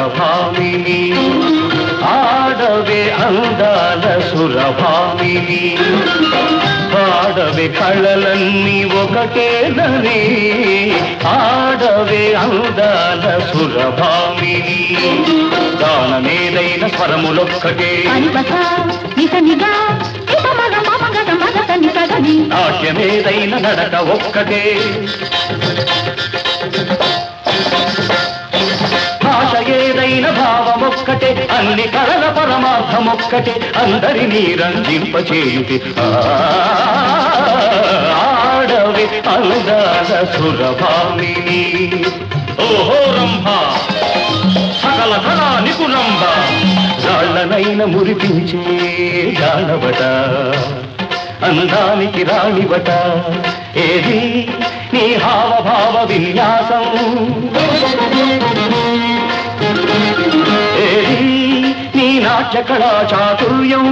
సురభామిని ఆడవే అందాల సురభామిని పాడవే కళలన్నీ ఒకటేనని ఆడవే అందాల సురభామిని గానమేదైన స్వరములొక్కటే నాట్యమేదైన నడక ఒక్కటే భాష ఏదైన భావమొక్కటే అన్ని కళల పరమార్థమొక్కటే అందరినీ రంజింపచేయుటి ఆడవే అందాల సురభామిని ఓహో రంభ సకల కళా నిపుణంబ రాళ్ళనైన మురిపించే జానబట అందానికి రాణిబట ఏది నీ హావభావ విన్యాసం ఏది నీ నాట్య కళా చాతుర్యం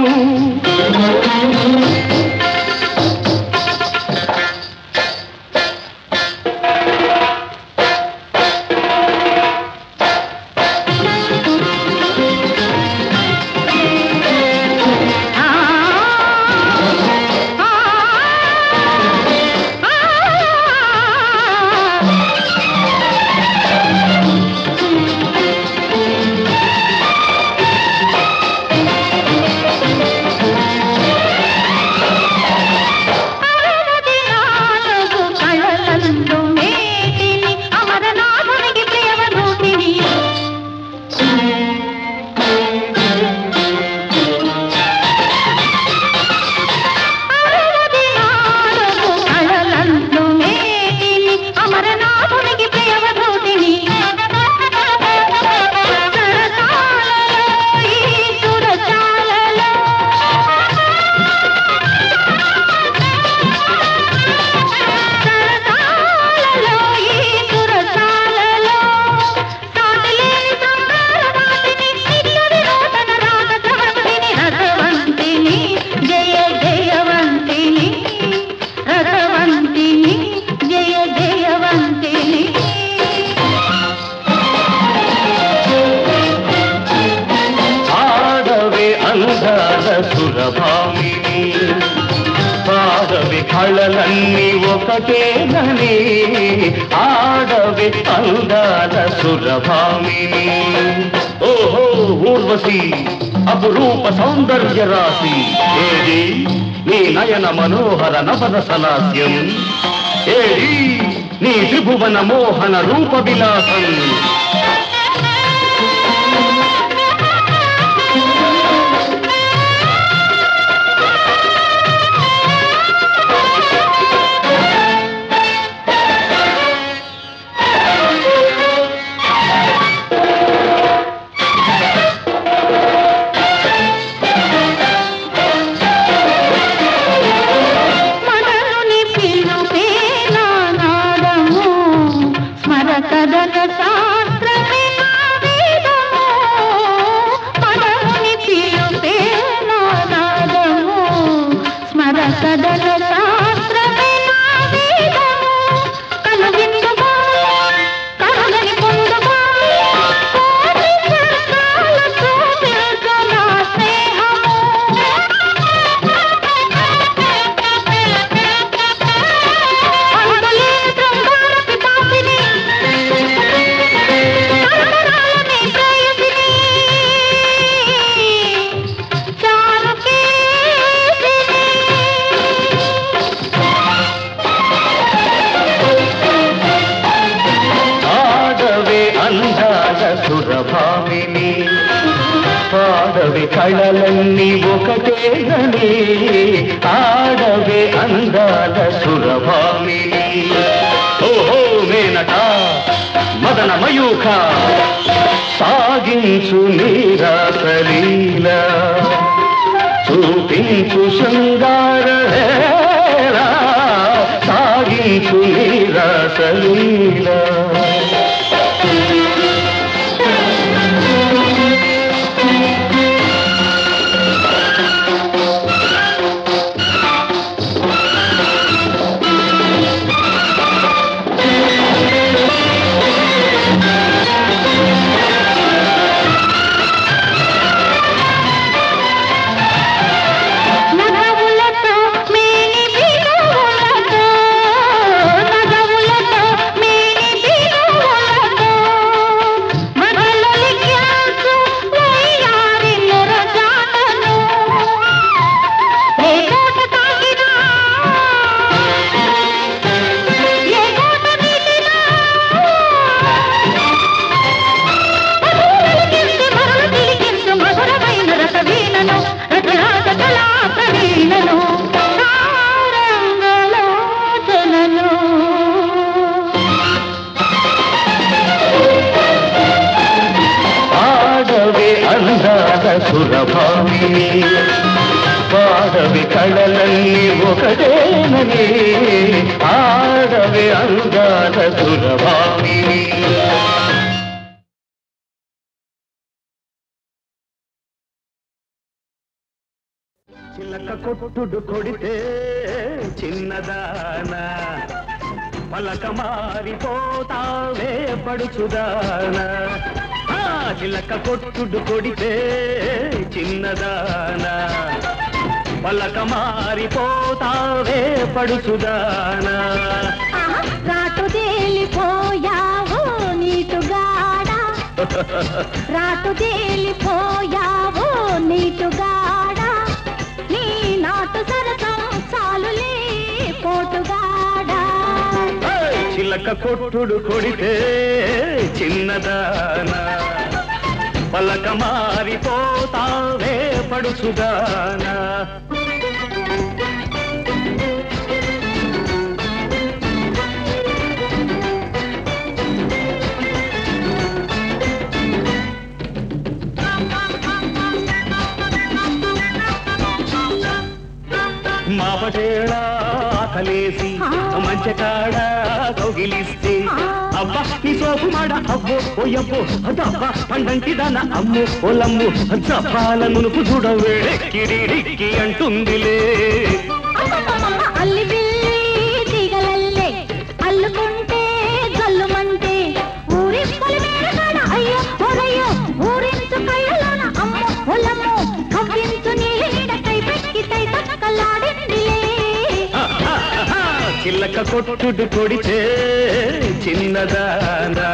సురభామిని పాడవే కళలన్నీ ఒకటేనని ఆడవే అందాల సురభామిని ఓహో ఊర్వశి అపురూప సౌందర్య రాశి ఏది నీ నయన మనోహర నవన సలాస్యం ఏది నీ త్రిభువన మోహన రూప విలాసం సురభామిని పాడవే కళలన్నీ ఒకటేనని ఆడవే అందాల సురభామిని ఓహో మేనట మదన మయూఖ సాగించు నీరాసలీల చూపించు శృంగార సాగించు నీరాసలీల సురభామిని పాడవి కళలన్నీ ఒకటేనని ఆడవి అందాల సురభామిని చిలక కొట్టుడు కొడితే చిన్నదానా పలక మారిపోతావే పడుచుదానా చిలక కొట్టుడు కొడితే చిన్నదానా పలక మారిపోతావే పడుచుదానా రాటు తేలిపోయావు నీటుగాడా రాటు తేలిపోయావు నీటుగాడా నీ నాటు సరసం చాలులే పోటుగాడా చిలక కొట్టుడు కొడితే చిన్నదానా పలక మారిపోతావే పడుచుదానా మాపటేళ ఆకలేసి మంచకాడ కౌగిలిస్తే అబ్బా ఈ సోపు మాడ అవ్వో ఓయబ్బో అదబ్బా పండంటి దాన అమ్ము ఓలమ్ము జపాల నునుపు చూడవే కిడిడిక్కి అంటుందిలే అల్లి బిల్లి తీగలల్లే అల్లుకుంటే జల్లుమంటే ఊరి పొలిమేరగాడ అయ్యో ఓరయ్యో ఊరించు కళ్ళలోన అమ్ము ఓలమ్ము కవ్వించు నీడ కై పెక్కి తై తక్కలాడిందిలే చిల్లక కొట్టుడు కొడితే చిన్నదానా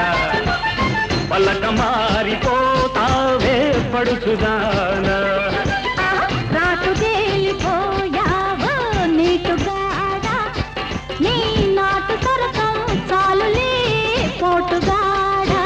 పలక మారిపోతావే పడుచుదానా రాటు తేలిపోయావు నీటుగాడా నీ నాటు సరసం చాలులే పోటుగాడా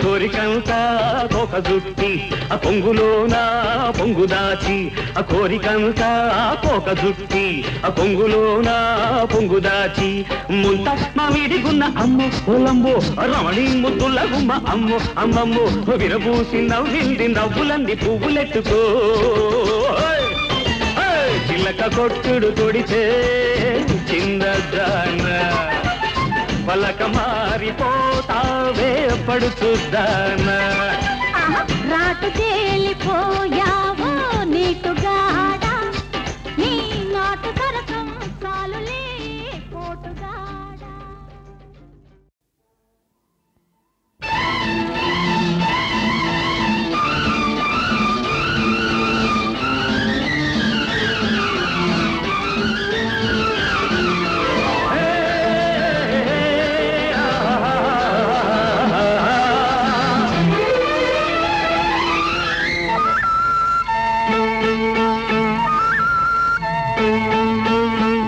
కోరికంతా కోక జుట్టి ఆ పొంగులోనా పొంగు దాచి ఆ కోరికంతా కోక జుట్టి ఆ పొంగులోనా పొంగు దాచి ముంత మామిడిగున్న అమ్ము పొలంబో రమణి ముద్దుల గుమ్మ అమ్ము అమ్మమ్ము విరబూసి నవ్వింది నవ్వులంది పువ్వులెట్టుకో చిల్లక కొట్టుడు కొడితే చిన్నదానా పలక మారిపోతావే పడుచుదానా రాటు తేలిపోయావు నీటుగాడా నీ నాటు సరసం చాలులే పోటుగాడా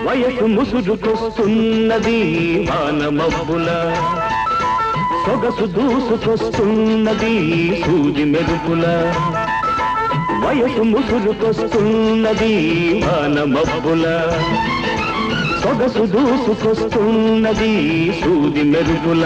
వయసు ముసురుకొస్తున్నది వానమబ్బుల సొగసు దూసుకొస్తున్నది సూది మెరుపుల వయసు ముసురుకొస్తున్నది వానమబ్బుల సొగసు దూసుకొస్తున్నది సూది మెరుపుల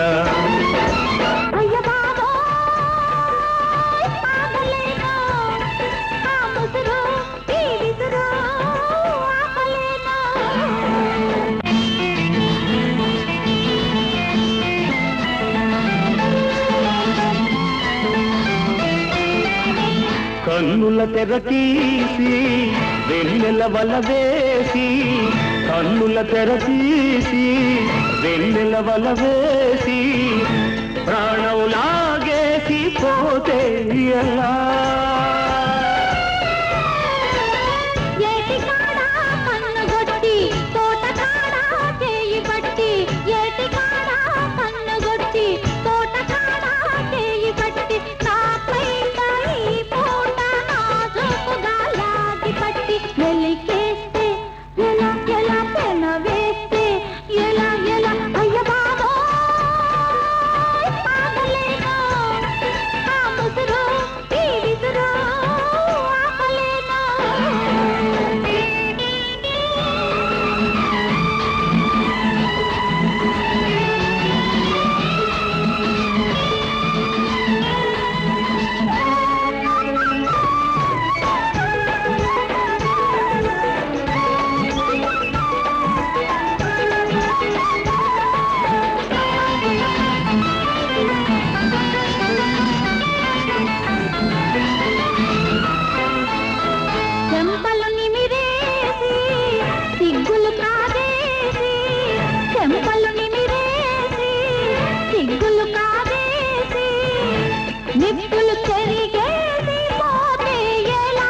కన్నుల తెర తీసి వెన్నెల వల వేసి కన్నుల తెర తీసి వెన్నెల వల వేసి ప్రాణం లాగేసి పోతే ఎలా ఏటి కాడా కన్నుగొట్టి నిప్పులు చెరిగేసి పోతే ఎలా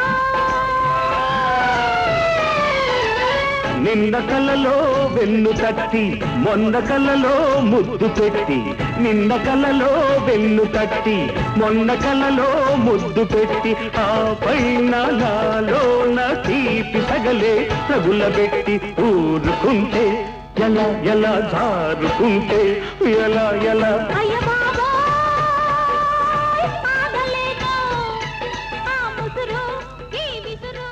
నిన్న కలలో వెన్ను తట్టి మొన్న కలలో ముద్దు పెట్టి నిన్న కలలో వెన్ను తట్టి మొన్న కలలో ముద్దు పెట్టి ఆ పైన నాలోన తీపి సగలే తగులబెట్టి ఊరుకుంటే ఎలా ఎలా జారుకుంటే ఎలా ఎలా అయ్య బాబోయ్ ఆగలేను ఆ ముసురు ఈ విసురు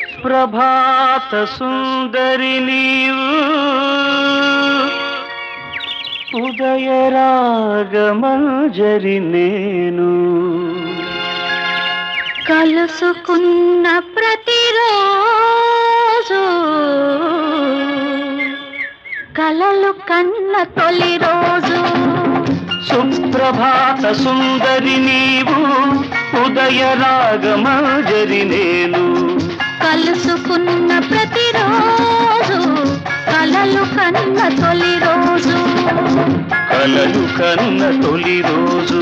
సుప్రభాత సుందరి నీవు ఉదయ రాగమంజరి నేను కలుసుకున్న ప్రతిరోజు కలలు కన్న తొలి రోజు సుప్రభాత సుందరి నీవు ఉదయ రాగమంజరి నేను కలుసుకున్న ప్రతిరోజు కలలు కన్న తొలి రోజు కలలు కన్న తొలి రోజు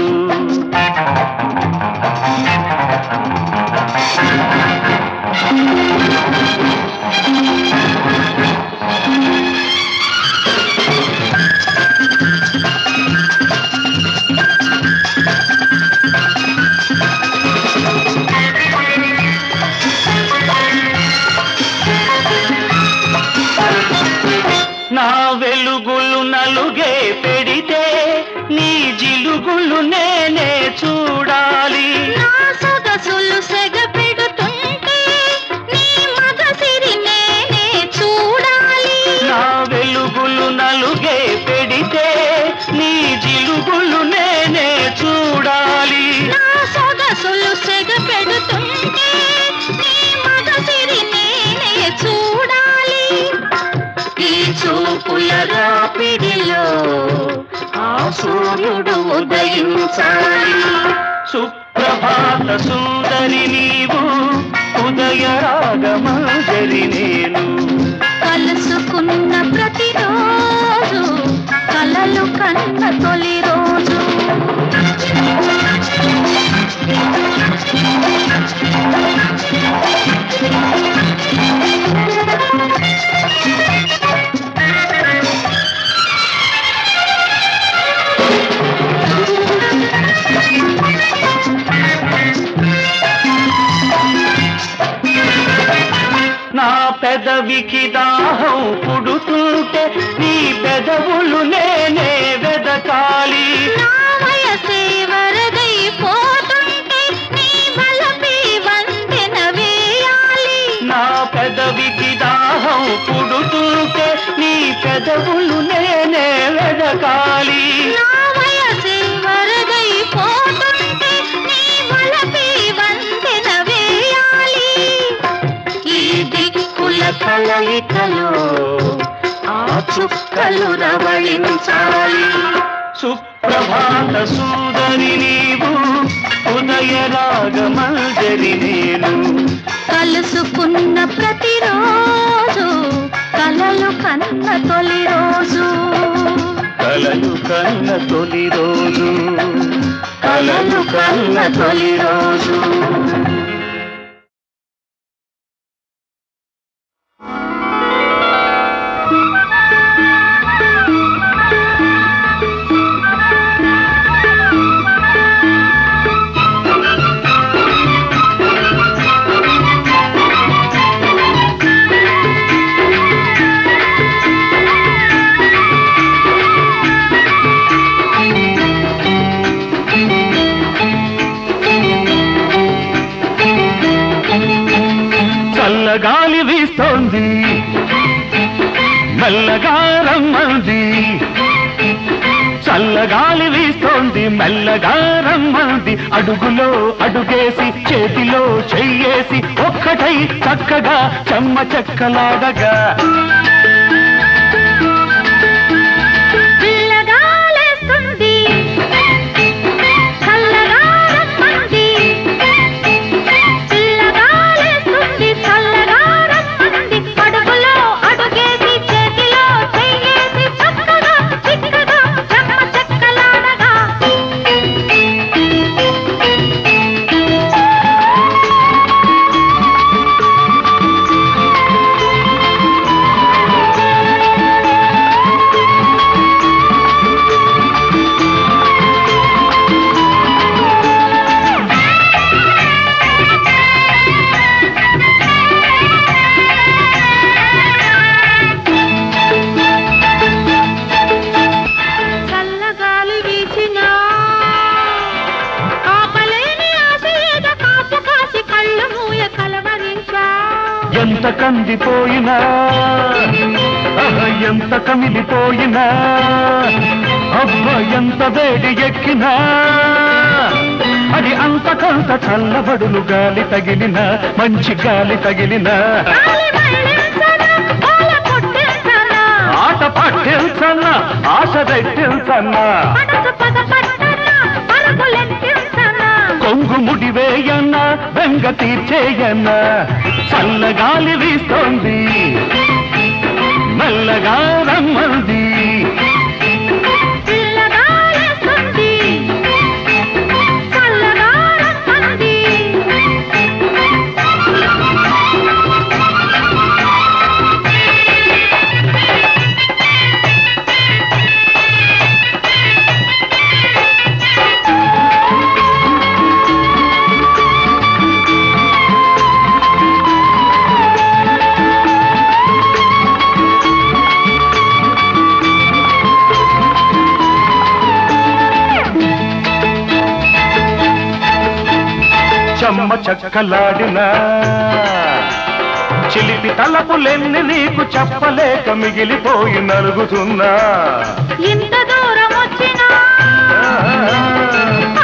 నా వెలుగులు నలుగే పెడితే నీ జిలుగులు నేనే చూడాలి నా సొగసులు సెగ పెడుతుంటే నీ మగసిరి నేనే చూడాలి నా వెలుగులు నలుగే పెడితే నీ జిలుగులు నేనే చూడాలి నా సొగసులు సెగ పెడుతుంటే నీ మగసిరి నేనే చూడాలి ఈ చూపుల రాపిడిలో ఆ సూర్యుడు ఉదయించాలి సుప్రభాత సుందరి నీవు ఉదయ రాగమంజరి నేను కలుసుకున్న ప్రతిరోజు కలలు కన్న తొలి రోజు నా పెదవికి దాహం పుడుతుంటే నీ పెదవులు నేనే వెదకాలి నా వయసే వరదైపోతుంటే నీ బలపై వంతెన వేయాలి నా పెదవికి దాహం పుడుతుంటే నీ పెదవులు నేనే వెదకాలి నా వయసే వరదైపోతుంటే నీ బలపై వంతెన వేయాలి ఈ దిక్కుల కలయికలో ఆ చుక్కలు రవళించాలి సుప్రభాత సుందరి నీవు ఉదయ రాగమంజరి నేను కలుసుకున్న ప్రతిరోజు కలలు కన్న తొలి రోజు కలలు కన్న తొలి రోజు కలలు కన్న తొలి రోజు చల్లగాలి వీస్తోంది మెల్లగా రమ్మంది చల్లగాలి వీస్తోంది మెల్లగా రమ్మంది అడుగులో అడుగేసి చేతిలో చెయ్యేసి ఒక్కటై చక్కగా చెమ్మ చెక్కలాడగా పిల్లగాలేస్తుంది చల్లగా రమ్మంది పిల్లగాలేస్తుంది చల్లగా రమ్మంది అడుగులో అడుగేసి చేతిలో ఎంత కమిలిపోయినా అబ్బ ఎంత వేడి ఎక్కినా అది అంతకంత చల్లబడులు గాలి తగిలిన మంచి గాలి తగిలిన ఆట పట్టించన్న ఆశ రెట్టించన్న కొంగు ముడివేయన్న బెంగ తీర్చేయన్న చల్లగాలి వీస్తోంది మెల్లగా రమ్మంది చెమ్మ చక్కలాడినా చిలిపి తలపులెన్ని నీకు చెప్పలేక మిగిలిపోయి నలుగుతున్నా ఇంత దూరం వచ్చినా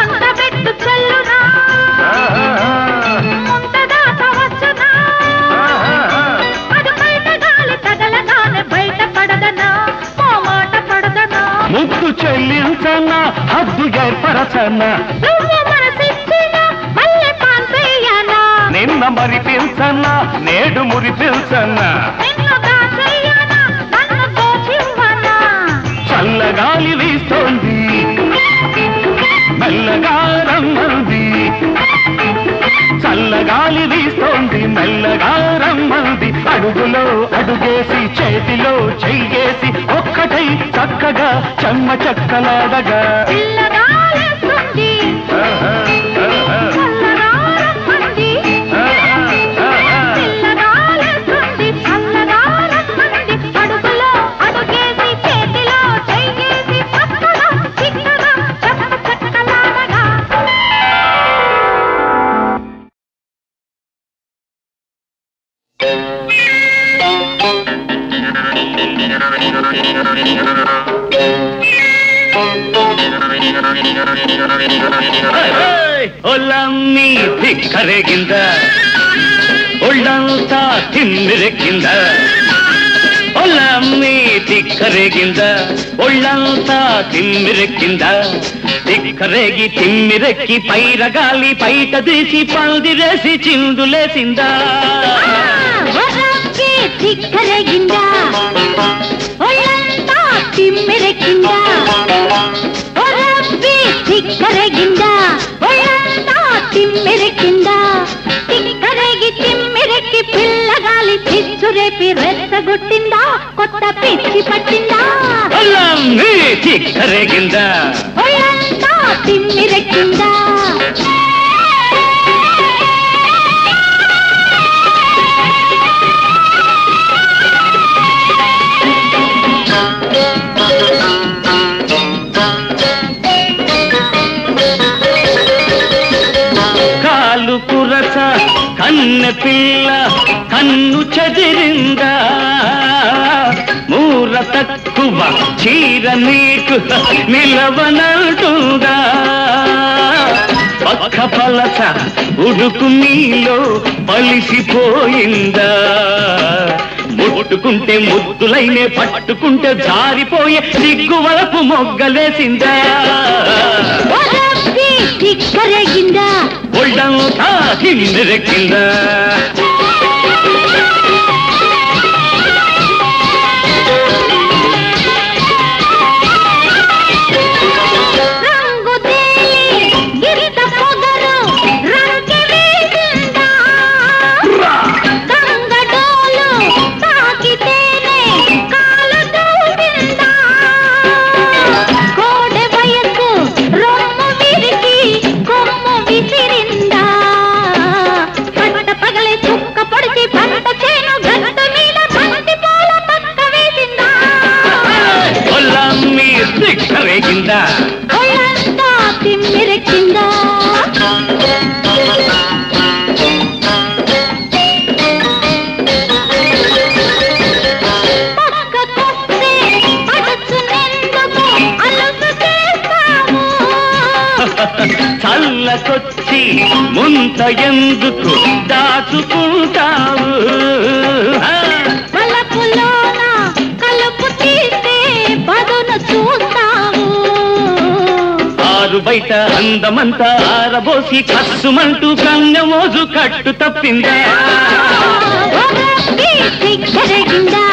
అంత పెట్టు చల్లునా ముంత దాకా వచ్చునా అది బయట గాలి తగలగానే బయట పడదనా ఓ మాట పడదనా ముద్దు చెల్లించన్నా హద్దు ఏర్పరచన్నా నిన్న మరిపించన్నా నేడు మురిపించన్నా చల్లగాలి వీస్తోంది మెల్లగా రమ్మంది చల్లగాలి వీస్తోంది మెల్లగా రమ్మంది అడుగులో అడుగేసి చేతిలో చెయ్యేసి ఒక్కటై చక్కగా చెమ్మ చక్కలాడగా ಒಲ್ಲಮ್ಮಿ ಧಿಕ್ಕರೆಗಿಂದ ಒಳ್ಳಂತ ತಿಮ್ಮಿರಕ್ಕಿಂದ ಒಲ್ಲಮ್ಮಿ ಧಿಕ್ಕರೆಗಿಂದ ಒಳ್ಳಂತ ತಿಮ್ಮಿರಕ್ಕಿಂದ ధిక్కరేగి తిమ్మిరెక్కి పైరగాలి పైట తీసి పందిరేసి చిందులేసిందా ధిక్కరేగిందా ఒళ్ళంతా తిమ్మిరెక్కిందా ధిక్కరేగిందా ఒళ్ళంతా తిమ్మిరెక్కిందా ధిక్కరేగి తిమ్మిరెక్కి పిల్లగాలి చిచ్చురేపి రెచ్చగొట్టిందా కొత్త పిచ్చి పట్టిందా ధిక్కరేగిందా ఒళ్ళంతా తిమ్మిరెక్కిందా కాలు కురస కన్నె పిల్ల కన్ను చెదిరిందా మూర తక్కువ చీర నీకు నిలవనంటుందా పక్క పలస ఉడుకు నీలో పలిసిపోయిందా ముట్టుకుంటే ముద్దులైనే పట్టుకుంటే జారిపోయే సిగ్గువలపు మొగ్గలేసిందా ధిక్కరేగిందా ఒళ్ళంతా తిమ్మిరెక్కిందా కొమ్ము విసిరిందా పట్ట పగలే చుక్క ముంత ఎందుకు దాచుకుంటావు వలపులోన కలుపు తీస్తే పదును చూస్తావు ఆరు బయట అందమంతా ఆరబోసి కస్సుమంటూ గంగమోజు కట్టు తప్పిందా సిగ్గరగిందా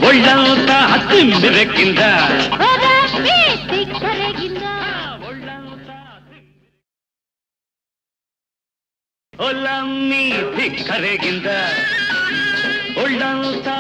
ఒళ్ళంతా తిమ్మిరెక్కిందా ఒళ్ళమ్మీ దిక్కరేగిందా ఒళ్ళంతా